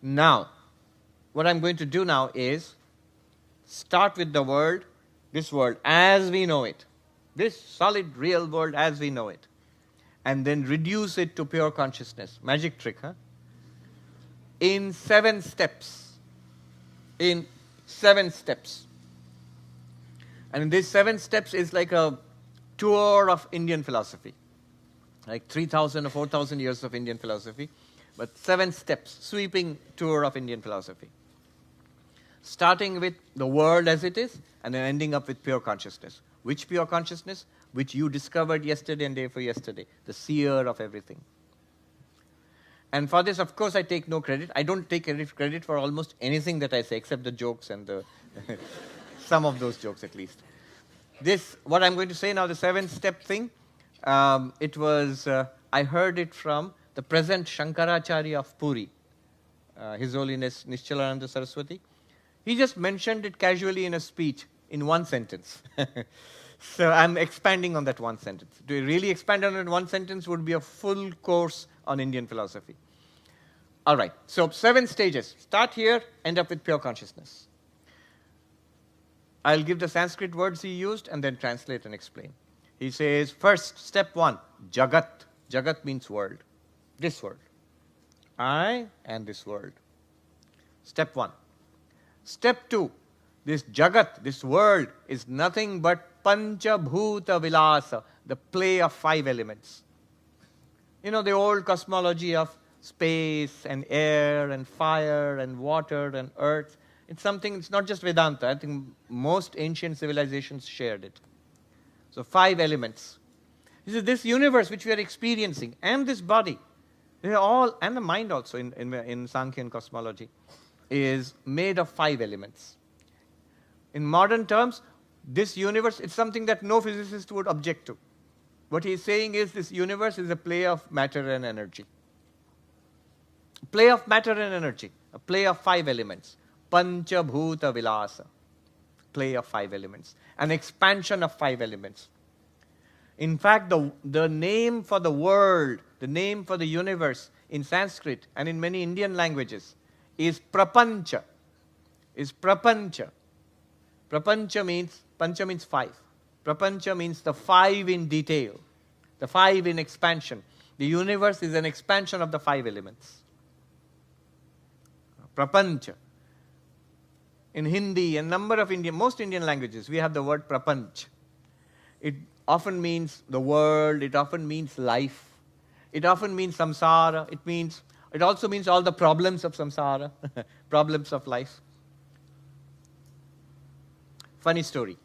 Now, what I'm going to do now is start with the world, this world as we know it, this solid real world as we know it, and then reduce it to pure consciousness. Magic trick, huh? In 7 steps. In 7 steps. And in these 7 steps is like a tour of Indian philosophy. Like 3,000 or 4,000 years of Indian philosophy. But 7 steps, sweeping tour of Indian philosophy. Starting with the world as it is, and then ending up with pure consciousness. Which pure consciousness? Which you discovered yesterday and day before yesterday. The seer of everything. And for this, of course, I take no credit. I don't take credit for almost anything that I say, except the jokes and the some of those jokes at least. This, what I'm going to say now, the 7-step thing, it was, I heard it from the present Shankaracharya of Puri, His Holiness Nishchalananda Saraswati. He just mentioned it casually in a speech in 1 sentence. So I'm expanding on that 1 sentence. To really expand on that 1 sentence would be a full course on Indian philosophy. All right, so 7 stages. Start here, end up with pure consciousness. I'll give the Sanskrit words he used and then translate and explain. He says, first, step 1, Jagat. Jagat means world. This world. I and this world. Step 1. Step 2, this Jagat, this world, is nothing but Pancha Bhuta Vilasa, the play of 5 elements. You know, the old cosmology of space and air and fire and water and earth. It's something, it's not just Vedanta. I think most ancient civilizations shared it. So 5 elements. This universe which we are experiencing and this body, they are all, and the mind also in Sankhyan cosmology, is made of 5 elements. In modern terms, this universe is something that no physicist would object to. What he's saying is this universe is a play of matter and energy. A play of matter and energy. A play of 5 elements. Pancha Bhuta Vilasa. Play of 5 elements. An expansion of 5 elements. In fact, the name for the world, the name for the universe in Sanskrit and in many Indian languages is Prapancha. Is Prapancha. Prapancha means, Pancha means 5. Prapancha means the 5 in detail, the 5 in expansion. The universe is an expansion of the 5 elements. Prapancha. In Hindi and number of most Indian languages, we have the word prapanch. It often means the world, it often means life, it often means samsara, it also means all the problems of samsara, problems of life. Funny story.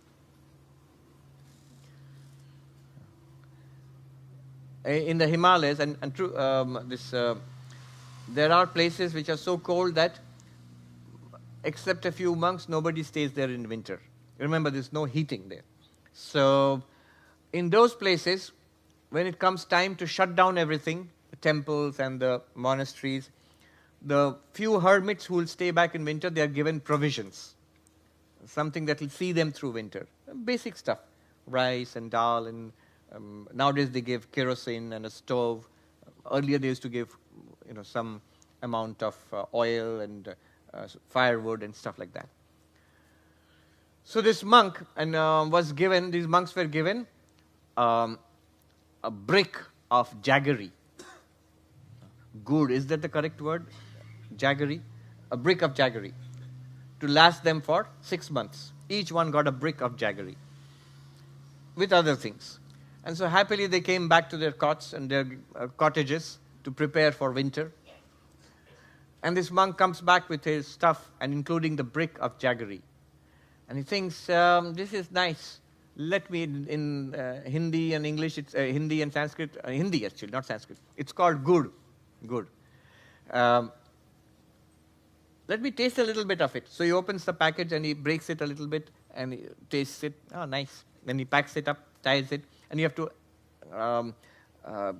In the Himalayas, there are places which are so cold that except a few monks, nobody stays there in winter. Remember, there's no heating there. So, in those places, when it comes time to shut down everything, the temples and the monasteries, the few hermits who will stay back in winter, they are given provisions. Something that will see them through winter. Basic stuff. Rice and dal, and nowadays they give kerosene and a stove. Earlier they used to give some amount of oil and firewood and stuff like that. So this monk these monks were given a brick of jaggery. Good, is that the correct word? Jaggery? A brick of jaggery. To last them for 6 months. Each one got a brick of jaggery. With other things. And so happily they came back to their cots and their cottages to prepare for winter. And this monk comes back with his stuff and including the brick of jaggery. And he thinks, this is nice. Let me, in Hindi and English, it's Hindi and Sanskrit, Hindi actually, not Sanskrit. It's called good. Good. Let me taste a little bit of it. So he opens the package and he breaks it a little bit and he tastes it. Oh, nice. Then he packs it up, ties it, and you have to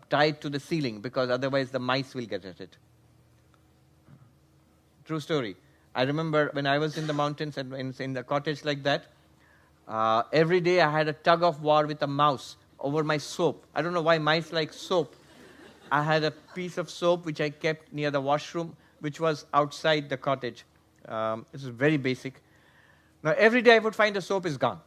tie it to the ceiling because otherwise the mice will get at it. True story. I remember when I was in the mountains and in the cottage like that, every day I had a tug of war with a mouse over my soap. I don't know why mice like soap. I had a piece of soap which I kept near the washroom. which was outside the cottage. This is very basic. Now, every day I would find the soap is gone.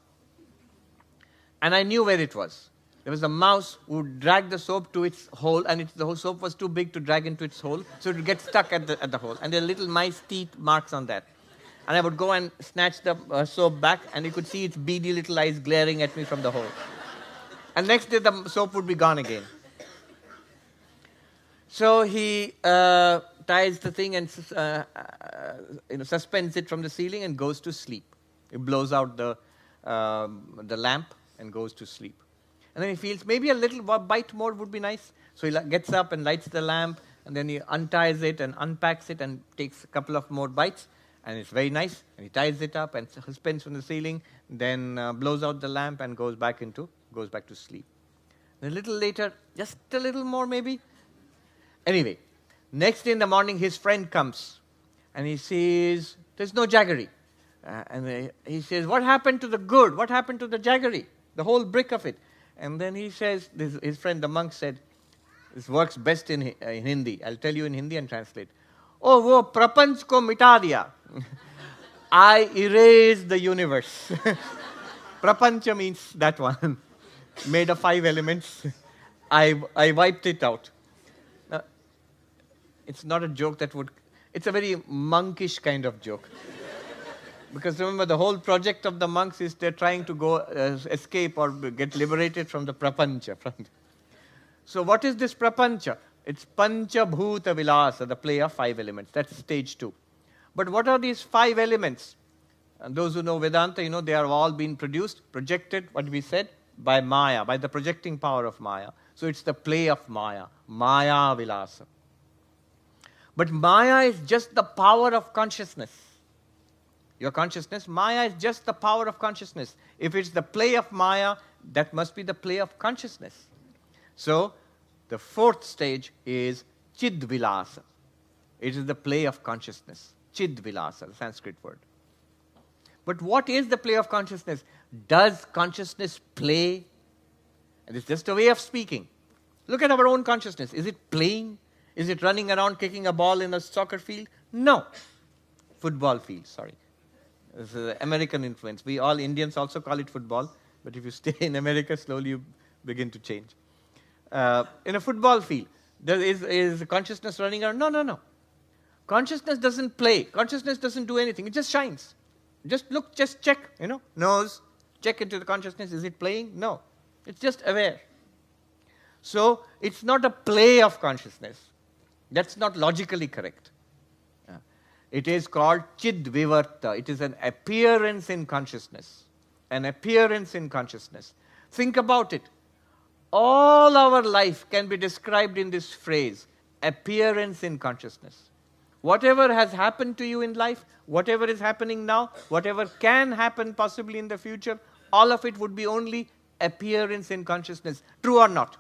And I knew where it was. There was a mouse who would drag the soap to its hole, and the whole soap was too big to drag into its hole, so it would get stuck at the hole. And there are little mice teeth marks on that. And I would go and snatch the soap back, and you could see its beady little eyes glaring at me from the hole. And next day, the soap would be gone again. So he ties the thing and suspends it from the ceiling and goes to sleep. He blows out the lamp and goes to sleep. And then he feels maybe a little bite more would be nice. So he gets up and lights the lamp, and then he unties it and unpacks it and takes a couple of more bites. And it's very nice. And he ties it up and suspends from the ceiling, then blows out the lamp and goes back to sleep. And a little later, just a little more maybe. Anyway, next day in the morning, his friend comes, and he says, there's no jaggery. And he says, what happened to the gourd? What happened to the jaggery? The whole brick of it. And then he says, his friend, the monk, said, this works best in Hindi. I'll tell you in Hindi and translate. Oh, wo prapanch ko mita diya. I erased the universe. Prapancha means that one. Made of 5 elements. I wiped it out. Now, it's not a joke it's a very monkish kind of joke. Because remember, the whole project of the monks is they're trying to go escape or get liberated from the prapancha. So what is this prapancha? It's pancha bhuta vilasa, the play of 5 elements. That's stage 2. But what are these 5 elements? And those who know Vedanta, they are all being projected, what we said, by Maya, by the projecting power of Maya. So it's the play of Maya, Maya vilasa. But Maya is just the power of consciousness. Your consciousness, Maya is just the power of consciousness. If it's the play of Maya, that must be the play of consciousness. So, the 4th stage is Chidvilasa. It is the play of consciousness. Chidvilasa, the Sanskrit word. But what is the play of consciousness? Does consciousness play? And it's just a way of speaking. Look at our own consciousness. Is it playing? Is it running around kicking a ball in a soccer field? No. Football field, sorry. This is American influence. We all Indians also call it football, but if you stay in America, slowly you begin to change. In a football field, is consciousness running around? No. Consciousness doesn't play. Consciousness doesn't do anything. It just shines. Just look, just check, nose, check into the consciousness. Is it playing? No. It's just aware. So, it's not a play of consciousness. That's not logically correct. It is called Chidvivarta. It is an appearance in consciousness. An appearance in consciousness. Think about it. All our life can be described in this phrase, appearance in consciousness. Whatever has happened to you in life, whatever is happening now, whatever can happen possibly in the future, all of it would be only appearance in consciousness. True or not?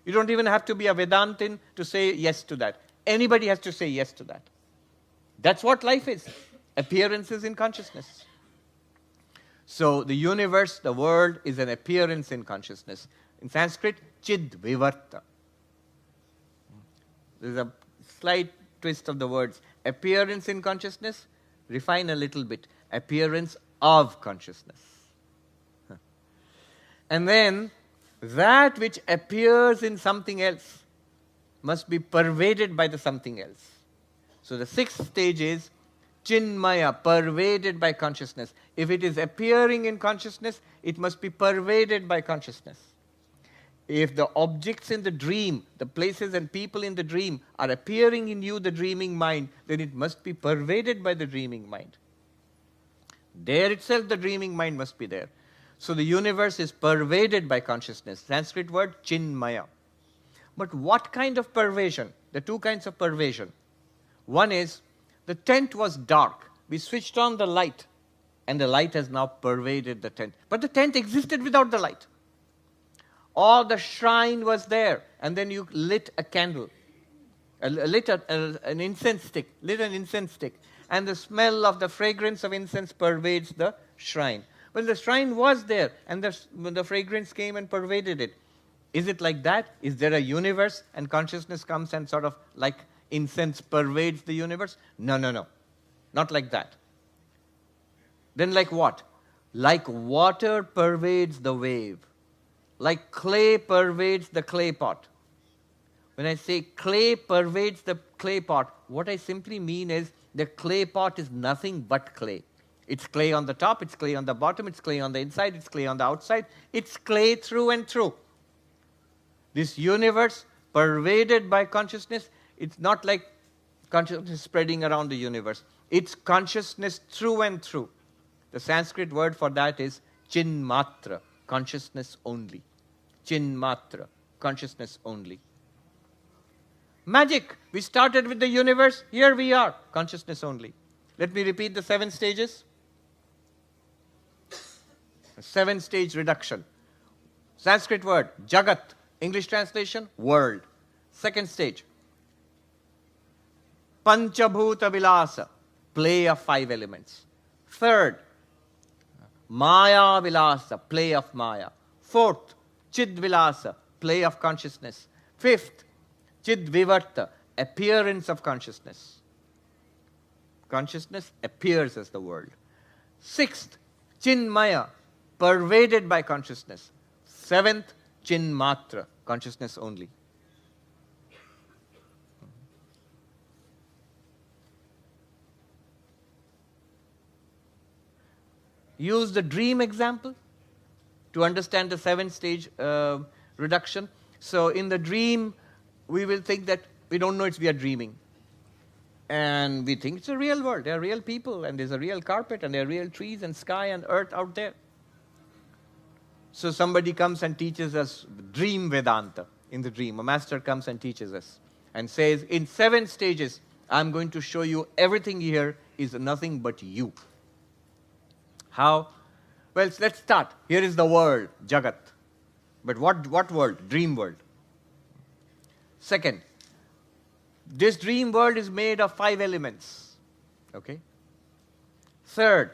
You don't even have to be a Vedantin to say yes to that. Anybody has to say yes to that. That's what life is. Appearances in consciousness. So the universe, the world, is an appearance in consciousness. In Sanskrit, Chidvivarta. There's a slight twist of the words. Appearance in consciousness, refine a little bit. Appearance of consciousness. And then, that which appears in something else must be pervaded by the something else. So the 6th stage is Chinmaya, pervaded by consciousness. If it is appearing in consciousness, it must be pervaded by consciousness. If the objects in the dream, the places and people in the dream are appearing in you, the dreaming mind, then it must be pervaded by the dreaming mind. There itself the dreaming mind must be there. So the universe is pervaded by consciousness. Sanskrit word Chinmaya. But what kind of pervasion? The 2 kinds of pervasion. One is, the tent was dark. We switched on the light, and the light has now pervaded the tent. But the tent existed without the light. Or the shrine was there, and then you lit a candle, lit an incense stick, and the smell of the fragrance of incense pervades the shrine. Well, the shrine was there, and the fragrance came and pervaded it. Is it like that? Is there a universe, and consciousness comes and sort of like incense pervades the universe. No, no, no. Not like that. Then like what? Like water pervades the wave. Like clay pervades the clay pot. When I say clay pervades the clay pot, what I simply mean is the clay pot is nothing but clay. It's clay on the top, it's clay on the bottom, it's clay on the inside, it's clay on the outside. It's clay through and through. This universe pervaded by consciousness, it's not like consciousness spreading around the universe. It's consciousness through and through. The Sanskrit word for that is chinmatra, consciousness only. Chinmatra, consciousness only. Magic. We started with the universe. Here we are. Consciousness only. Let me repeat the 7 stages. 7-stage reduction. Sanskrit word, jagat. English translation, world. 2nd stage, panchabhuta vilasa, play of 5 elements. 3rd, maya vilasa, play of maya. 4th, chid vilasa, play of consciousness. 5th, chid vivarta, appearance of consciousness. Consciousness appears as the world. 6th, chinmaya, pervaded by consciousness. 7th, chinmatra, consciousness only. Use the dream example to understand the 7-stage reduction. So in the dream, we will think that we don't know we are dreaming. And we think it's a real world. There are real people, and there's a real carpet, and there are real trees and sky and earth out there. So somebody comes and teaches us dream Vedanta in the dream. A master comes and teaches us and says, in 7 stages, I'm going to show you everything here is nothing but you. How? Well, let's start. Here is the world, Jagat. But what world? Dream world. 2nd, this dream world is made of 5 elements. Okay? 3rd,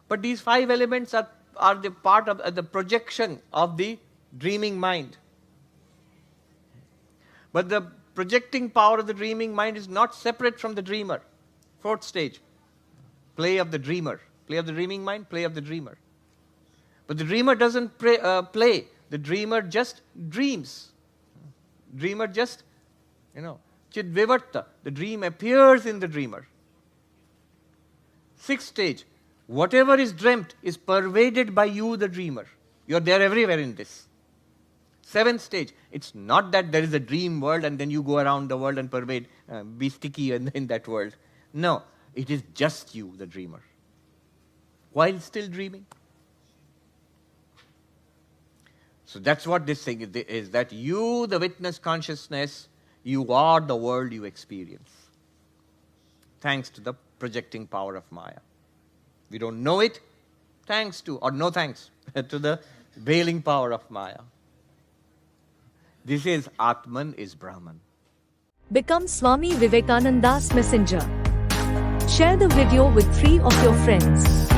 but these 5 elements are the part of the projection of the dreaming mind. But the projecting power of the dreaming mind is not separate from the dreamer. 4th stage, play of the dreamer. Play of the dreaming mind, play of the dreamer. But the dreamer doesn't play. The dreamer just dreams. Dreamer just, chid vivarta. The dream appears in the dreamer. 6th stage, whatever is dreamt is pervaded by you, the dreamer. You're there everywhere in this. 7th stage, it's not that there is a dream world and then you go around the world and pervade, be sticky in that world. No, it is just you, the dreamer, while still dreaming. So that's what this thing is, that you, the witness consciousness, you are the world you experience, thanks to the projecting power of Maya. We don't know it, thanks to, or no thanks, to the veiling power of Maya. This is Atman is Brahman. Become Swami Vivekananda's messenger. Share the video with 3 of your friends.